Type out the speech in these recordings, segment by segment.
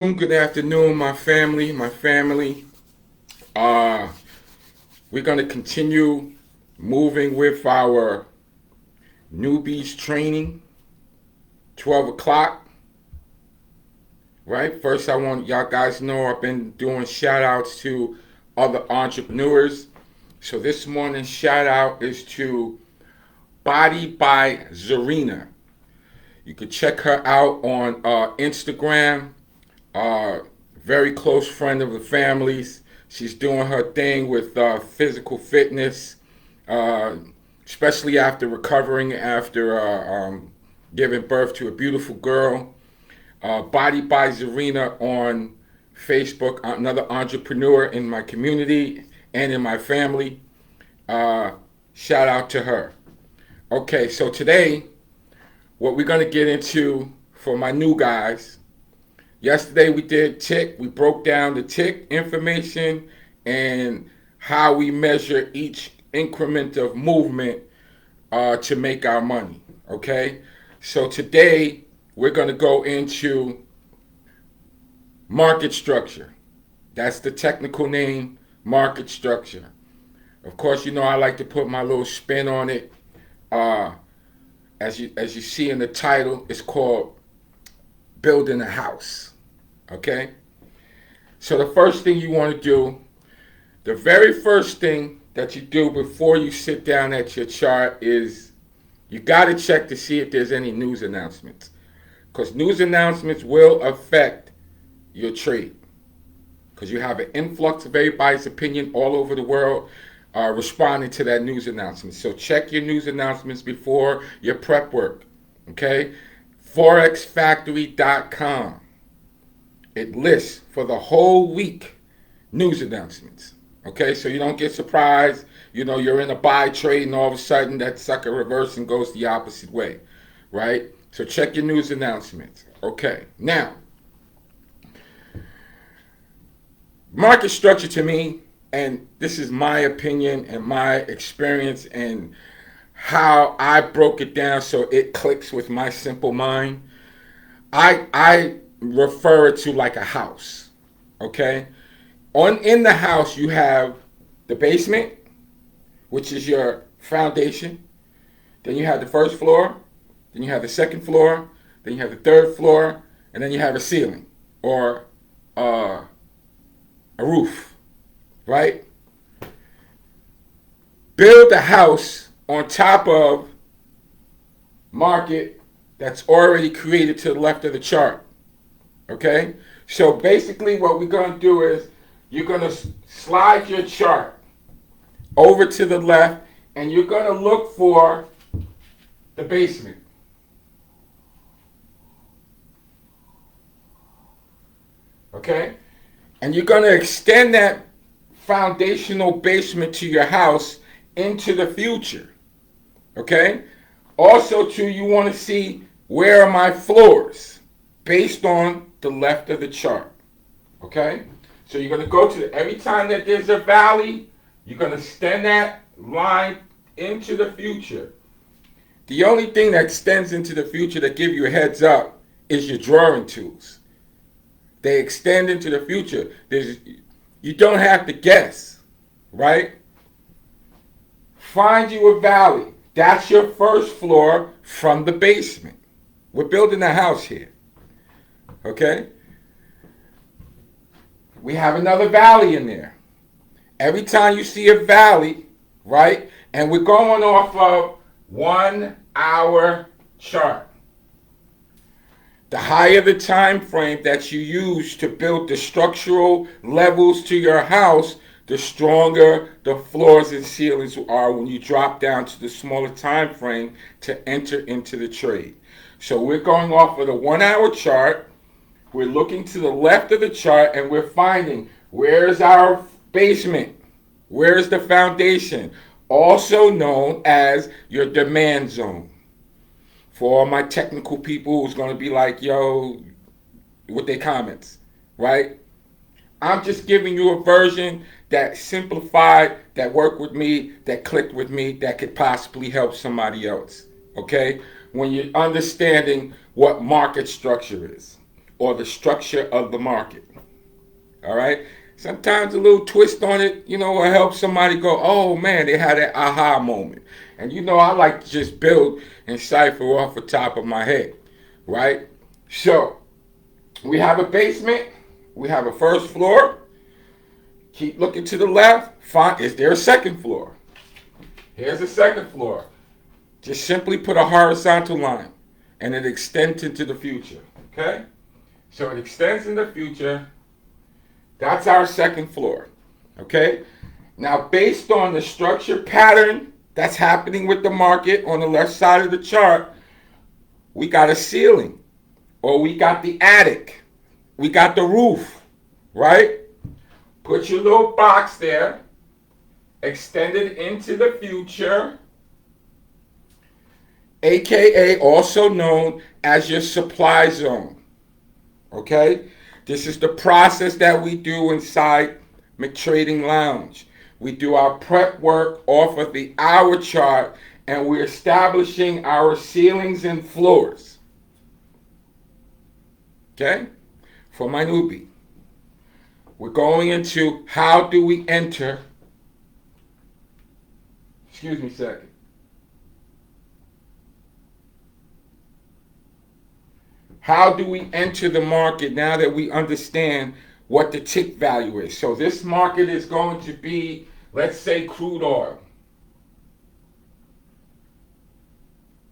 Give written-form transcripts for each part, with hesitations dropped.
Good afternoon, my family. Uh, we're going to continue moving with our newbies training, 12 o'clock, right? First, I want y'all guys to know I've been doing shout outs to other entrepreneurs. So this morning's shout out is to Body by Zarina. You can check her out on Instagram. Uh, Very close friend of the family's. She's doing her thing with physical fitness, uh, especially after recovering after giving birth to a beautiful girl. Body by Zarina on Facebook, another entrepreneur in my community and in my family. Uh, Shout out to her. Okay, so today, what we're going to get into for my new guys. Yesterday we did tick. We broke down the tick information and how we measure each increment of movement to make our money. Okay? So today we're going to go into market structure. That's the technical name, market structure. Of course, you know I like to put my little spin on it. Uh, as you see in the title, it's called building a house. Okay? So the first thing you want to do, the very first thing that you do before you sit down at your chart is you got to check to see if there's any news announcements. Because news announcements will affect your trade. Because you have an influx of everybody's opinion all over the world responding to that news announcement. So check your news announcements before your prep work. Okay? ForexFactory.com. It lists for the whole week news announcements. Okay, so you don't get surprised. You know, you're in a buy trade and all of a sudden that sucker reverses and goes the opposite way, right? So check your news announcements. Okay, now, market structure to me, and this is my opinion and my experience and how I broke it down so it clicks with my simple mind. I refer it to like a house. Okay? In the house you have the basement, which is your foundation. Then you have the first floor, then you have the second floor, then you have the third floor, and then you have a ceiling or a roof, right? Build a house on top of market that's already created to the left of the chart. Okay? So basically what we're going to do is you're going to slide your chart over to the left and you're going to look for the basement. Okay? And you're going to extend that foundational basement to your house into the future. Okay? Also, too, you want to see where are my floors based on the left of the chart. Okay? So you're going to go to every time that there's a valley, you're going to extend that line into the future. The only thing that extends into the future that give you a heads up is your drawing tools. They extend into the future. You don't have to guess, right? Find you a valley. That's your first floor from the basement. We're building a house here. Okay? We have another valley in there. Every time you see a valley, right? And we're going off of 1 hour chart. The higher the time frame that you use to build the structural levels to your house, the stronger the floors and ceilings are when you drop down to the smaller time frame to enter into the trade. So we're going off of the 1 hour chart. We're looking to the left of the chart and we're finding where's our basement, where's the foundation, also known as your demand zone. For all my technical people who's going to be like, yo, with their comments, right? I'm just giving you a version that simplified, that worked with me, that clicked with me, that could possibly help somebody else, okay? When you're understanding what market structure is. or the structure of the market. All right? Sometimes a little twist on it, will help somebody go, oh man, they had an aha moment. And I like to just build and cipher off the top of my head, right? So, we have a basement, we have a first floor. Keep looking to the left, find, is there a second floor? Here's the second floor. Just simply put a horizontal line and it extends into the future, okay? So it extends in the future. That's our second floor, okay? Now, based on the structure pattern that's happening with the market on the left side of the chart, we got a ceiling, or we got the attic, we got the roof, right? Put your little box there, extend it into the future, aka also known as your supply zone, okay? This is the process that we do inside McTrading Lounge. We do our prep work off of the hour chart, and we're establishing our ceilings and floors. Okay? For my newbie. We're going into how do we enter. Excuse me a second. How do we enter the market now that we understand what the tick value is? So this market is going to be, let's say, crude oil.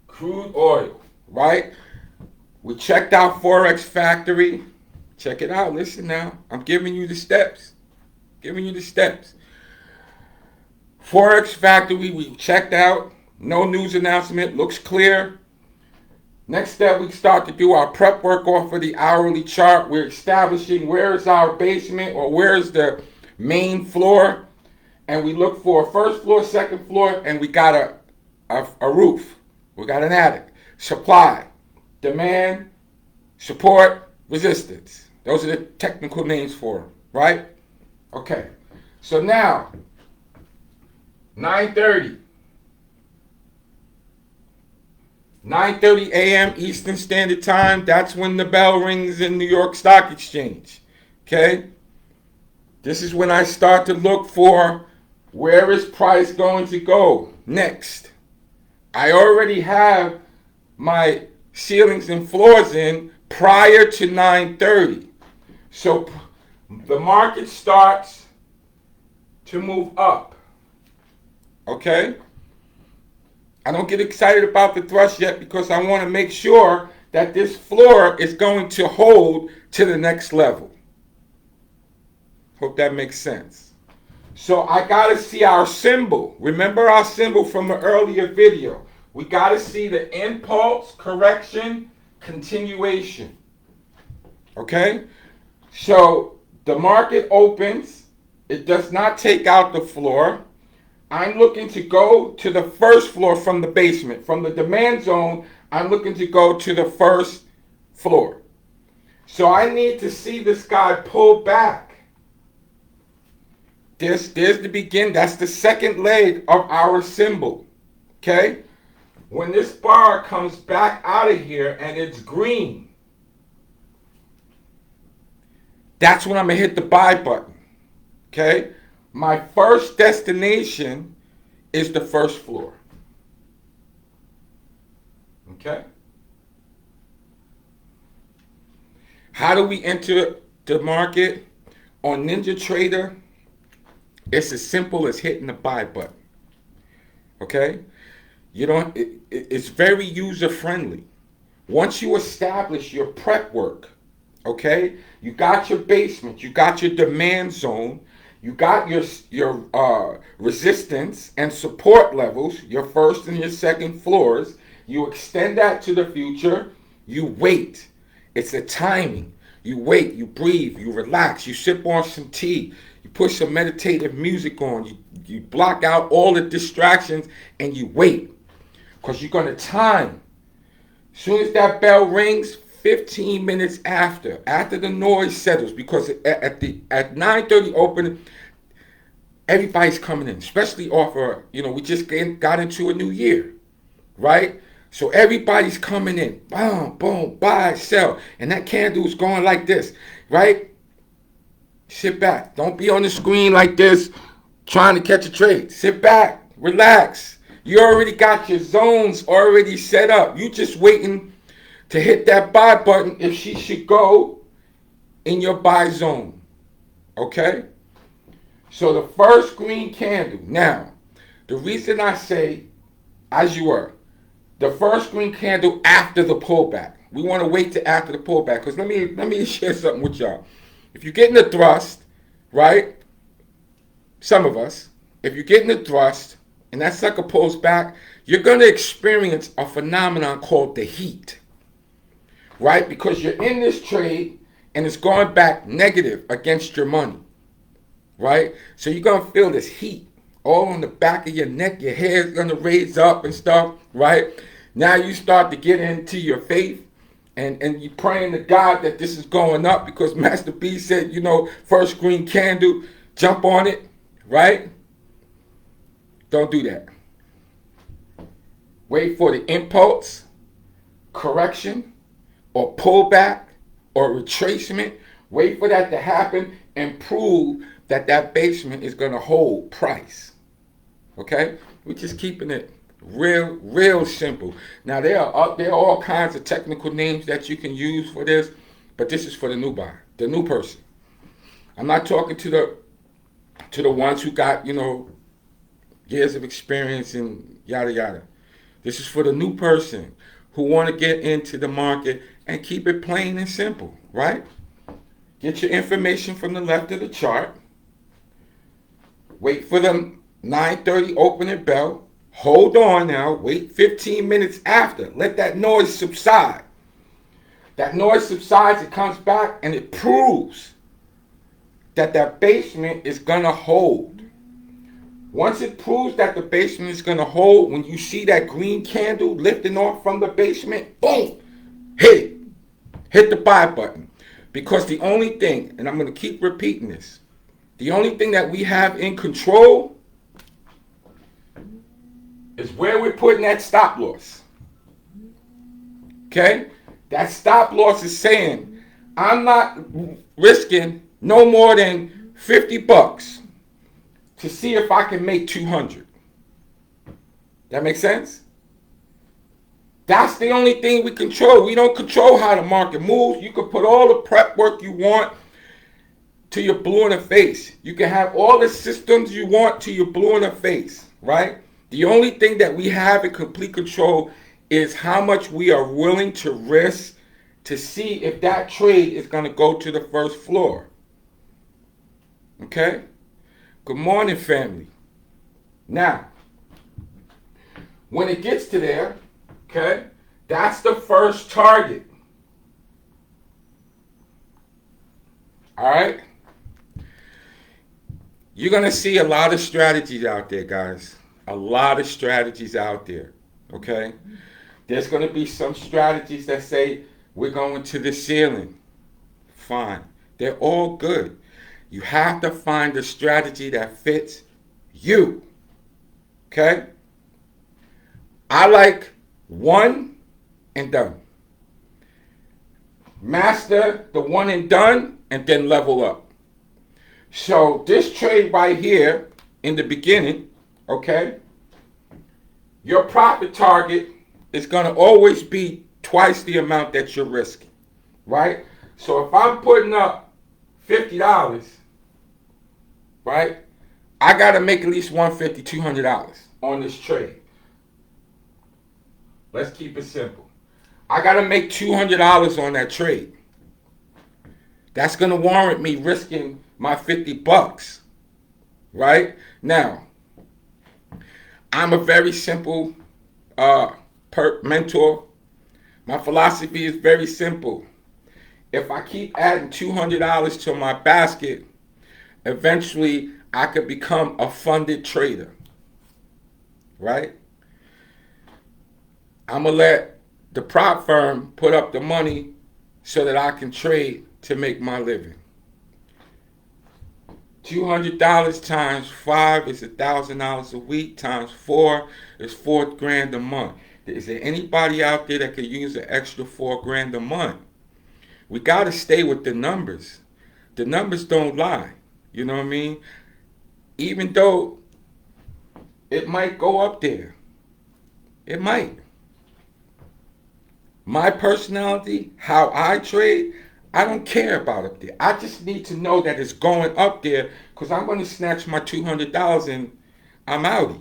Crude oil, right? We checked out Forex Factory. Check it out. Listen now. I'm giving you the steps. Forex Factory, we checked out. No news announcement. Looks clear. Next step, we start to do our prep work off of the hourly chart. We're establishing where is our basement or where is the main floor. And we look for first floor, second floor, and we got a roof. We got an attic. Supply, demand, support, resistance. Those are the technical names for them, right? Okay. So now, 9:30 a.m. Eastern Standard Time, that's when the bell rings in New York Stock Exchange. Okay? This is when I start to look for where is price going to go next. I already have my ceilings and floors in prior to 9:30. So the market starts to move up. Okay? I don't get excited about the thrust yet because I want to make sure that this floor is going to hold to the next level. Hope that makes sense. So I got to see our symbol. Remember our symbol from the earlier video. We got to see the impulse, correction, continuation. Okay? So the market opens. It does not take out the floor. I'm looking to go to the first floor from the basement. From the demand zone, I'm looking to go to the first floor. So I need to see this guy pull back. There's the begin. That's the second leg of our symbol. Okay? When this bar comes back out of here and it's green, that's when I'm going to hit the buy button. Okay? My first destination is the first floor. Okay? How do we enter the market? On NinjaTrader, it's as simple as hitting the buy button. Okay? It's very user friendly. Once you establish your prep work, okay? You got your basement, you got your demand zone, you got your resistance and support levels, your first and your second floors. You extend that to the future. You wait. It's a timing. You wait, you breathe, you relax, you sip on some tea, you put some meditative music on, you block out all the distractions and you wait. Because you're going to time. As soon as that bell rings, 15 minutes after the noise settles, because at 9:30 open, everybody's coming in, especially we just got into a new year, right? So everybody's coming in. Boom, boom, buy, sell. And that candle is going like this, right? Sit back. Don't be on the screen like this trying to catch a trade. Sit back. Relax. You already got your zones already set up. You just waiting to hit that buy button if she should go in your buy zone. Okay? So the first green candle. Now, the reason I say, as you were, the first green candle after the pullback. We want to wait till after the pullback. Because let me share something with y'all. If you're getting a thrust, right? Some of us, if you're getting a thrust and that sucker pulls back, you're going to experience a phenomenon called the heat. Right? Because you're in this trade and it's going back negative against your money. Right? So you're going to feel this heat all on the back of your neck. Your hair's going to raise up and stuff. Right? Now you start to get into your faith. And you're praying to God that this is going up because Master B said, first green candle, jump on it, right? Don't do that. Wait for the impulse, correction, or pullback, or retracement. Wait for that to happen and prove that that basement is going to hold price. Okay? We're just keeping it real simple. Now there are all kinds of technical names that you can use for this, but this is for the new buyer, the new person. I'm not talking to the ones who got years of experience and yada yada. This is for the new person who want to get into the market and keep it plain and simple, right? Get your information from the left of the chart. Wait for the 9:30 opening bell. Hold on now. Wait 15 minutes after. Let that noise subside. That noise subsides, it comes back, and it proves that that basement is going to hold. Once it proves that the basement is going to hold, when you see that green candle lifting off from the basement, boom, hit it. Hit the buy button. Because the only thing, and I'm going to keep repeating this, the only thing that we have in control is where we're putting that stop loss. Okay? That stop loss is saying, I'm not risking no more than $50 to see if I can make 200. That make sense? That's the only thing we control. We don't control how the market moves. You can put all the prep work you want till you're blue in the face. You can have all the systems you want till you're blue in the face, right? The only thing that we have in complete control is how much we are willing to risk to see if that trade is going to go to the first floor. Okay? Good morning, family. Now, when it gets to there, okay, that's the first target. All right? You're going to see a lot of strategies out there, guys. A lot of strategies out there, okay? There's going to be some strategies that say we're going to the ceiling. Fine. They're all good. You have to find a strategy that fits you, okay? I like one and done. Master the one and done and then level up. So this trade right here in the beginning, okay, your profit target is going to always be twice the amount that you're risking, right? So if I'm putting up $50, right, I got to make at least $150, $200 on this trade. Let's keep it simple. I got to make $200 on that trade. That's going to warrant me risking my $50, right? Now, I'm a very simple mentor. My philosophy is very simple. If I keep adding $200 to my basket, eventually I could become a funded trader, right? I'm going to let the prop firm put up the money so that I can trade to make my living. $200 times 5 is $1,000 a week, times 4 is $4,000 a month. Is there anybody out there that could use an extra 4 grand a month? We got to stay with the numbers. The numbers don't lie. You know what I mean? Even though it might go up there, it might. My personality, how I trade, I don't care about up there. I just need to know that it's going up there because I'm going to snatch my $200 and I'm outie.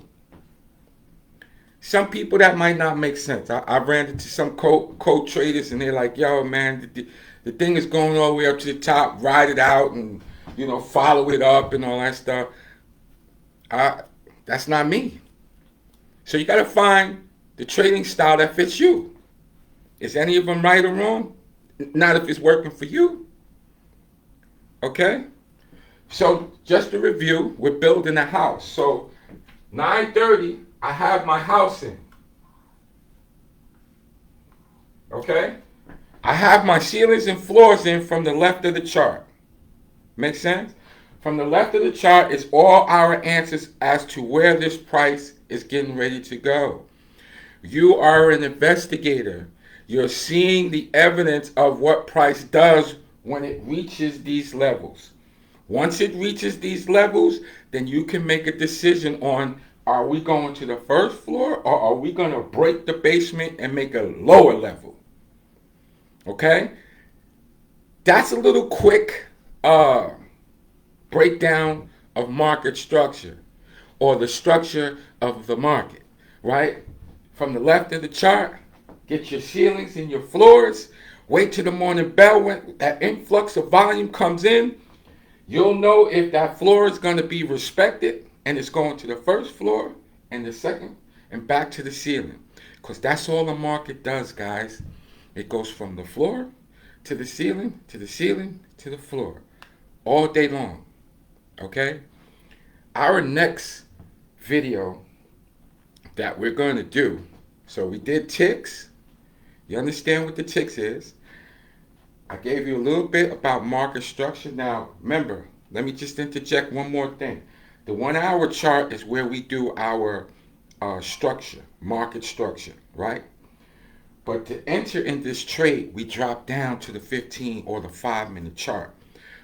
Some people that might not make sense. I ran into some co-traders and they're like, yo, man, the thing is going all the way up to the top, ride it out and, follow it up and all that stuff. That's not me. So you got to find the trading style that fits you. Is any of them right or wrong? Not if it's working for you. Okay? So just to review, we're building a house. So 9:30, I have my house in. Okay? I have my ceilings and floors in from the left of the chart. Make sense? From the left of the chart is all our answers as to where this price is getting ready to go. You are an investigator. You're seeing the evidence of what price does when it reaches these levels. Once it reaches these levels, then you can make a decision on, are we going to the first floor or are we going to break the basement and make a lower level? Okay? That's a little quick breakdown of market structure or the structure of the market, right? From the left of the chart, get your ceilings and your floors. Wait till the morning bell when that influx of volume comes in. You'll know if that floor is going to be respected and it's going to the first floor and the second and back to the ceiling. Because that's all the market does, guys. It goes from the floor to the ceiling, to the ceiling, to the floor. All day long. Okay? Our next video that we're going to do, so we did ticks. You understand what the ticks is. I gave you a little bit about market structure. Now, remember, let me just interject one more thing. The 1 hour chart is where we do our structure, market structure, right? But to enter in this trade, we drop down to the 15 or the 5-minute chart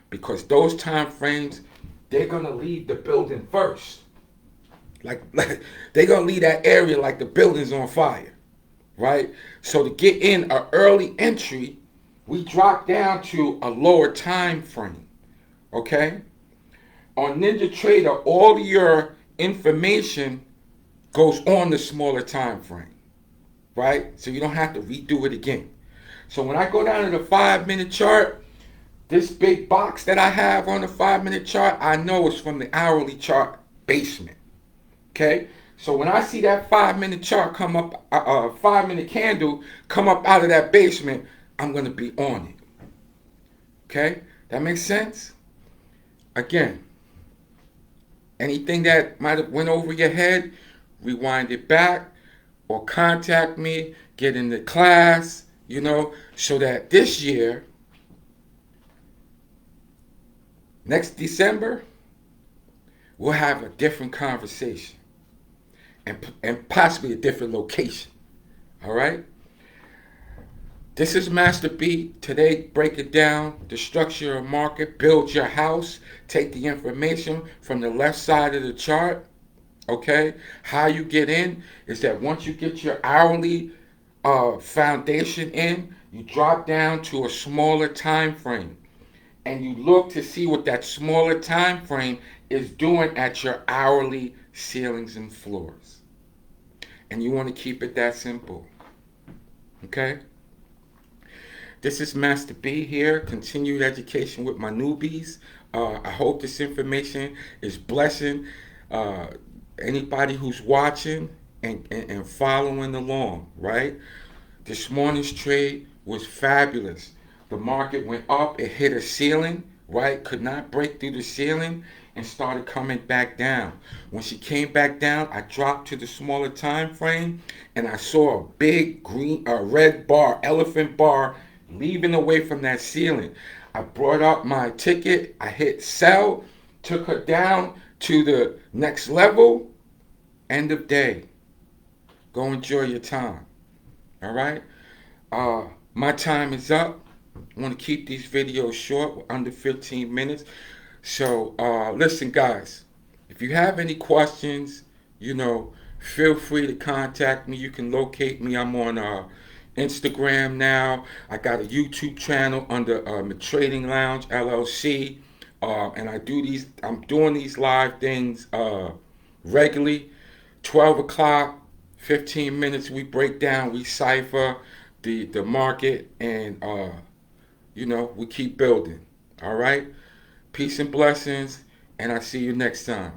because those time frames, they're going to leave the building first. Like they're going to leave that area like the building's on fire, right? So to get in an early entry, we drop down to a lower time frame, okay? On NinjaTrader, all your information goes on the smaller time frame, right? So you don't have to redo it again. So when I go down to the 5-minute chart, this big box that I have on the 5-minute chart, I know it's from the hourly chart basement, okay? So when I see that 5-minute chart come up, 5-minute candle come up out of that basement, I'm going to be on it. Okay? That makes sense? Again, anything that might have went over your head, rewind it back or contact me, get in the class, so that this year, next December, we'll have a different conversation and possibly a different location. All right? This is Master B. Today, break it down, the structure of market, build your house, take the information from the left side of the chart, okay? How you get in is that once you get your hourly foundation in, you drop down to a smaller time frame. And you look to see what that smaller time frame is doing at your hourly ceilings and floors. And you want to keep it that simple, okay? This is Master B here, continued education with my newbies. I hope this information is blessing anybody who's watching and following along, right? This morning's trade was fabulous. The market went up, it hit a ceiling, right? Could not break through the ceiling and started coming back down. When she came back down, I dropped to the smaller time frame and I saw a big red bar, elephant bar, leaving away from that ceiling. I brought up my ticket, I hit sell, took her down to the next level. End of day. Go enjoy your time. All right. My time is up. I want to keep these videos short, under 15 minutes. So, listen, guys, if you have any questions, feel free to contact me. You can locate me. I'm on Instagram now. I got a YouTube channel under Trading Lounge LLC, and I'm doing these live things regularly. 12 o'clock, 15 minutes. We break down, we cipher the market, and we keep building. All right. Peace and blessings, and I see you next time.